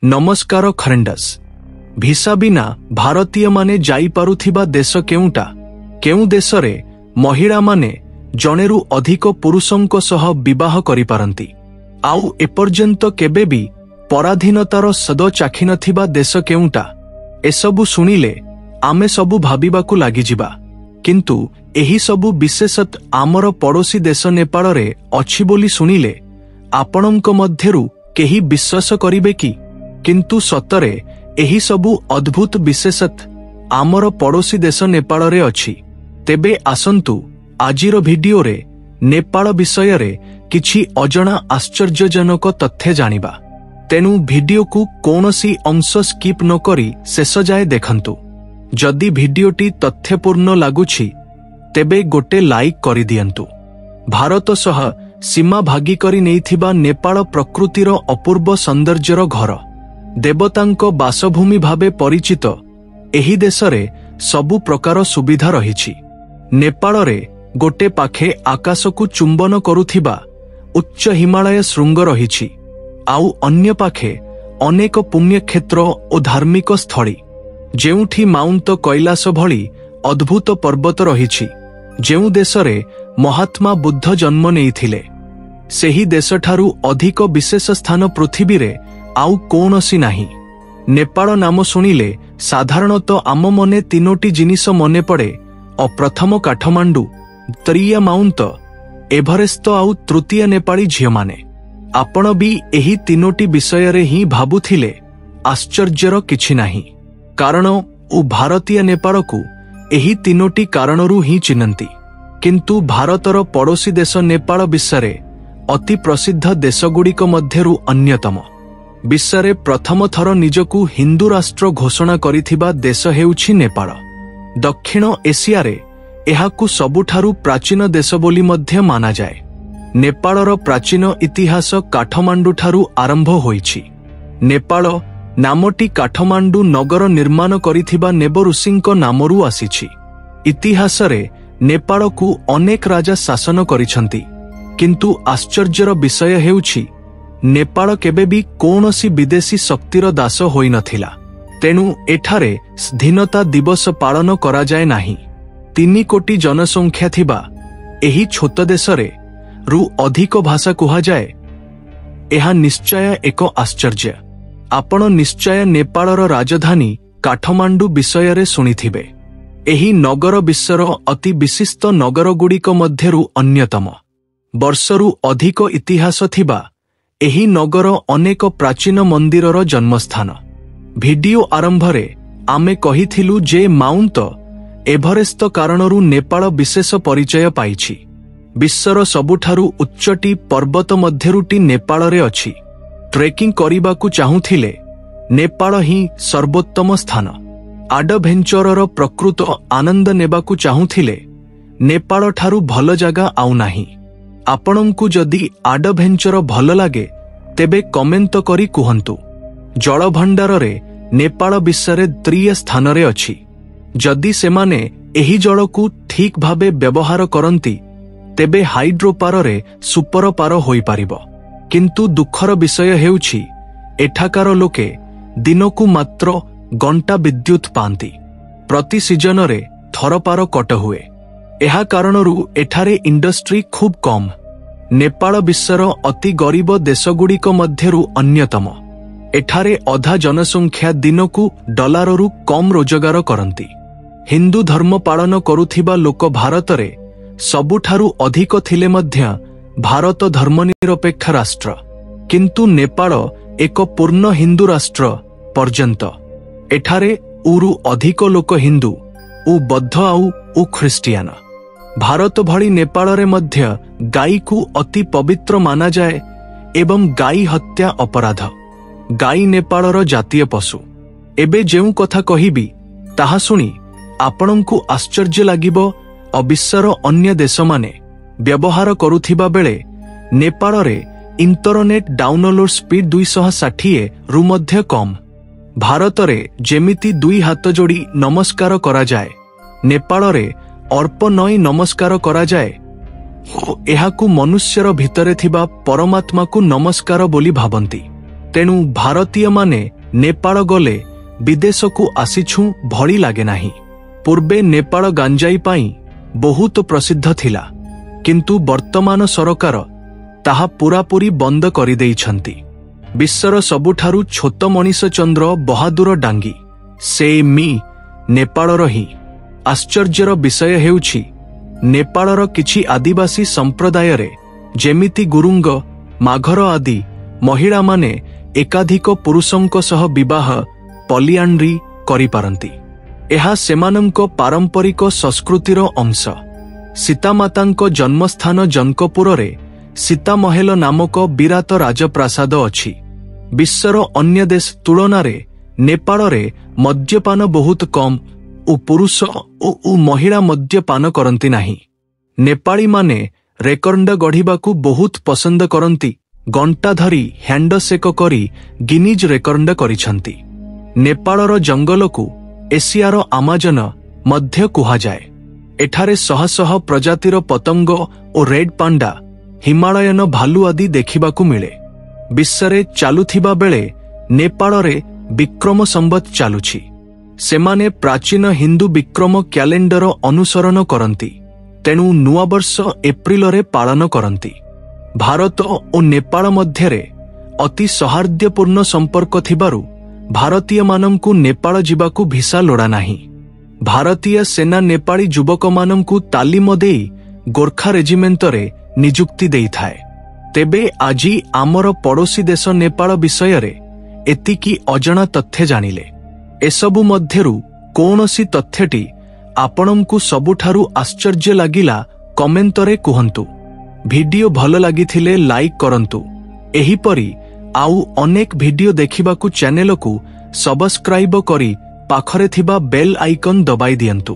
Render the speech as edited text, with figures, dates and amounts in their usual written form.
नमस्कार खरेंडस भिसा बिना भारतीय माने जाई पारुथिबा देश केउटा केउ देशरे महिला माने जनेरु अधिक पुरुषंको सह विवाह करि पारंती आउ एपर्यंत केबे भी पराधीनतार सद चाखि नथिबा देश केउटा एसबु सुनिले आमे सबु भाबिबाकु लागि जिबा किंतु एही सबु विशेषत आमर पड़ोसी देश नेपाल रे अछि बोली सुनिले आपणंक मध्यरु केही विश्वास करिवे कि किंतु सतरे एही सबु अद्भुत विशेषत आमर पड़ोसी देश नेपाल रे अछि। तेबे आसंतु आजिर भिडियो रे नेपाल विषय रे किछि अजणा आश्चर्यजनक तथ्य जानिबा तेनु भिडियो को कोनोसी अंश स्किप न करी शेष जाए देखंतु। जदि भिडियोटी तथ्यपूर्ण लागुछि तेबे गोटे लाइक करि दियंतु। भारत सह सीमा भागी करी नेइथिबा नेपाल प्रकृतिर अपूर्व सौंदर्यर घर देवतांको बासभूमि भावे परिचित एही देशरे सबु प्रकार सुविधा रहिछि। नेपाल रे गोटे पाखे आकाशकु चुंबन करुथिबा उच्च हिमालय शृंग रहिछि आउ अन्य पाखे अनेक पुण्य क्षेत्र और धार्मिक स्थली जेउठी माउंट कैलाश भली अद्भुत पर्वत रहिछि। जेउ देशरे महात्मा बुद्ध जन्म नेइथिले सेही देशठारु अधिक विशेष स्थान पृथ्वी रे आउ कोनोसी नाही। नेपाल नाम सुनिले साधारणतः आम मने तीनोटी जिनिस मने पड़े प्रथम काठमांडू द्वितीय माउंट एभरेस्ट आउ तृतीय नेपाली झियो माने आपण भी एही तीनोटी विषय रे ही भाबुथिले आश्चर्यर किछि नाही कारण उ भारतीय नेपाल को एही तीनोटी कारणरू ही चिन्हंती। किंतु भारतर पड़ोसी देश नेपाल विश्वरे अति प्रसिद्ध देशगुड़िक मध्यरु अन्यतम। विश्वरे प्रथम थर निजकु हिंदू राष्ट्र घोषणा करिथिबा देश हेउछि नेपाल। दक्षिण एशिया रे एहाकु सबुठारु प्राचीन देश बोली मध्य माना जाए। नेपालर प्राचीन इतिहास काठमांडू ठारु आरंभ होइछि। नेपाल नामटी काठमांडू नगर निर्माण करिथिबा नेब ऋषिंक नामरू आसीछि। इतिहास रे नेपाल को अनेक राजा शासन करिछंती किंतु आश्चर्यर विषय हेउछि नेपाल केबे भी कोनोसी विदेशी शक्तिर दास होई नथिला। तेनु एठारे स्वाधीनता दिवस पालन करा जाए नाही। 3 कोटी जनसंख्या थिबा एही छोट देशरे रु अधिक भाषा कुहा जाए एहा निश्चय एक आश्चर्य। आपण निश्चय नेपालर राजधानी काठमांडू विषय रे सुनिथिबे। एही नगर विश्वर अति विशिष्ट नगर गुड़िक मध्यरु अन्यतम। वर्षरु अधिक इतिहास थिबा एही नगर अनेक प्राचीन मंदिरर जन्मस्थान। भिडियो आरंभ रे आमे कहिथिलु जे माउंट एभरेस्ट कारणरू नेपाल विशेष परिचय पाइछि। विश्वर सबुठारु उच्चटी पर्वत मध्यरुटी नेपाल रे अछि। ट्रेकिंग करिबाकु चाहुथिले नेपाल ही सर्वोत्तम स्थान। आडभेंचरर प्रकृत आनंद नेबाकु चाहुथिले नेपाल ठारु भल जागा आउ नाही। आपणंकु जदि आडभेंचर भल लागे तेबे कमेंट करी कुहंतु। जल भंडार रे नेपाल विश्वरे 3 स्थान रे अछि। जदि सेमाने एही जल को ठीक भावे व्यवहार करंती तेबे हाइड्रोपार रे सुपर पार होई पारिबो। किंतु दुखर विषय हेउछि एठाकार लोके दिनकु मात्र घंटा विद्युत पांती। प्रति सीजन रे थरपार कट हुए। एहा कारणरू एठारे इंडस्ट्री खूब कम। नेपाल विश्वर अति गरीब देशगुड़िक मध्यरु अन्यतम। एठारे अधा जनसंख्या दिनकु डॉलररू कम रोजगार करंती। हिंदू धर्म पालन करुथिबा लोक भारत रे सबुठारु अधिक थिले मध्य भारत धर्मनिरपेक्ष राष्ट्र किंतु नेपाल एक पूर्ण हिंदू राष्ट्र पर्यंत। एठारे उरु अधिक लोक हिंदू उ बौद्ध आउ ख्रिस्टियान। भारत भली नेपाल रे मध्य गाई को अति पवित्र माना जाए एवं गाई हत्या अपराध। गाई नेपालर जातीय पशु। एबे जेउ कथा कहिबी ताहा सुनी आपणंकु आश्चर्य लागिबो। विश्वर अन्य देश माने व्यवहार करुथिबा बेले नेपाल रे इंटरनेट डाउनलोड स्पीड 260 रु मध्य कम। भारत रे जेमिति 2 हाथ जोड़ी नमस्कार करा जाए नेपाल रे अर्प नई नमस्कार करा जाए। एहाकु मनुष्यर भितरे थिबा परमात्मा को नमस्कार बोली भाबंती। ତେଣୁ ଭାରତୀୟମାନେ ନେପାଳ ଗଲେ ବିଦେଶକୁ ଆସିଛୁଁ ଭଳି ଲାଗେ ନାହିଁ। ପୂର୍ବେ ନେପାଳ ଗାଞ୍ଜାଇ ପାଇଁ ବହୁତ ପ୍ରସିଦ୍ଧ ଥିଲା, କିନ୍ତୁ ବର୍ତ୍ତମାନ ସରକାର ତାହା ପୂରାପୂରି ବନ୍ଦ କରିଦେଇଛନ୍ତି। ବିଶ୍ୱର ସବୁଠାରୁ ଛୋଟ ମଣିଷ ଚନ୍ଦ୍ର ବାହାଦୁର ଡାଙ୍ଗି ସେ ମି ନେପାଳର ହିଁ। ଆଶ୍ଚର୍ଯ୍ୟର ବିଷୟ ହେଉଛି ନେପାଳର କିଛି ଆଦିବାସୀ ସମ୍ପ୍ରଦାୟରେ ଯେମିତି ଗୁରୁଙ୍ଗ, ମାଘର ଆଦି ମହିଳାମାନେ ଏକାଧିକ ପୁରୁଷଙ୍କ ସହ ବିବାହ ପଲିଆଣ୍ଡ୍ରି କରିପାରନ୍ତି। ଏହା ସେମାନଙ୍କ ପାରମ୍ପରିକ ସଂସ୍କୃତିର ଅଂଶ। ସୀତାମାତାଙ୍କ ଜନ୍ମସ୍ଥାନ ଜନକପୁରରେ ସୀତାମହେଲ ନାମକ ବିରାଟ ରାଜପ୍ରାସାଦ ଅଛି। ବିଶ୍ୱର ଅନ୍ୟ ଦେଶ ତୁଳନାରେ ନେପାଳରେ ମଦ୍ୟପାନ ବହୁତ କମ୍ ଓ ପୁରୁଷ ଓ ମହିଳା ମଦ୍ୟପାନ କରନ୍ତି ନାହିଁ। ନେପାଳୀମାନେ ରେକର୍ଡ ଗଢ଼ିବାକୁ ବହୁତ ପସନ୍ଦ କରନ୍ତି। ଘଣ୍ଟା ଧରି ହ୍ୟାଣ୍ଡସେକ କରି ଗିନିଜ୍ ରେକର୍ଡ କରିଛନ୍ତି। ନେପାଳର ଜଙ୍ଗଲକୁ ଏସିଆର ଆମାଜନ ମଧ୍ୟ କୁହାଯାଏ। ଏଠାରେ ଶହ ଶହ ପ୍ରଜାତିର ପତଙ୍ଗ ଓ ରେଡ୍ ପାଣ୍ଡା, ହିମାଳୟନ ଭାଲୁ ଆଦି ଦେଖିବାକୁ ମିଳେ। ବିଶ୍ୱରେ ଚାଲୁଥିବା ବେଳେ ନେପାଳରେ ବିକ୍ରମ ସମ୍ବତ ଚାଲୁଛି। ସେମାନେ ପ୍ରାଚୀନ ହିନ୍ଦୁ ବିକ୍ରମ କ୍ୟାଲେଣ୍ଡର ଅନୁସରଣ କରନ୍ତି, ତେଣୁ ନୂଆବର୍ଷ ଏପ୍ରିଲରେ ପାଳନ କରନ୍ତି। ଭାରତ ଓ ନେପାଳ ମଧ୍ୟରେ ଅତି ସୌହାର୍ଦ୍ଦ୍ୟପୂର୍ଣ୍ଣ ସମ୍ପର୍କ ଥିବାରୁ ଭାରତୀୟମାନଙ୍କୁ ନେପାଳ ଯିବାକୁ ଭିସା ଲୋଡ଼ା ନାହିଁ। ଭାରତୀୟ ସେନା ନେପାଳୀ ଯୁବକମାନଙ୍କୁ ତାଲିମ ଦେଇ ଗୋର୍ଖା ରେଜିମେଣ୍ଟରେ ନିଯୁକ୍ତି ଦେଇଥାଏ। ତେବେ ଆଜି ଆମର ପଡ଼ୋଶୀ ଦେଶ ନେପାଳ ବିଷୟରେ ଏତିକି ଅଜଣା ତଥ୍ୟ ଜାଣିଲେ। ଏସବୁ ମଧ୍ୟରୁ କୌଣସି ତଥ୍ୟଟି ଆପଣଙ୍କୁ ସବୁଠାରୁ ଆଶ୍ଚର୍ଯ୍ୟ ଲାଗିଲା କମେଣ୍ଟରେ କୁହନ୍ତୁ। ଭିଡିଓ ଭଲ ଲାଗିଥିଲେ ଲାଇକ୍ କରନ୍ତୁ। ଏହିପରି ଆଉ ଅନେକ ଭିଡିଓ ଦେଖିବାକୁ ଚ୍ୟାନେଲକୁ ସବସ୍କ୍ରାଇବ କରି ପାଖରେ ଥିବା ବେଲ୍ ଆଇକନ୍ ଦବାଇ ଦିଅନ୍ତୁ।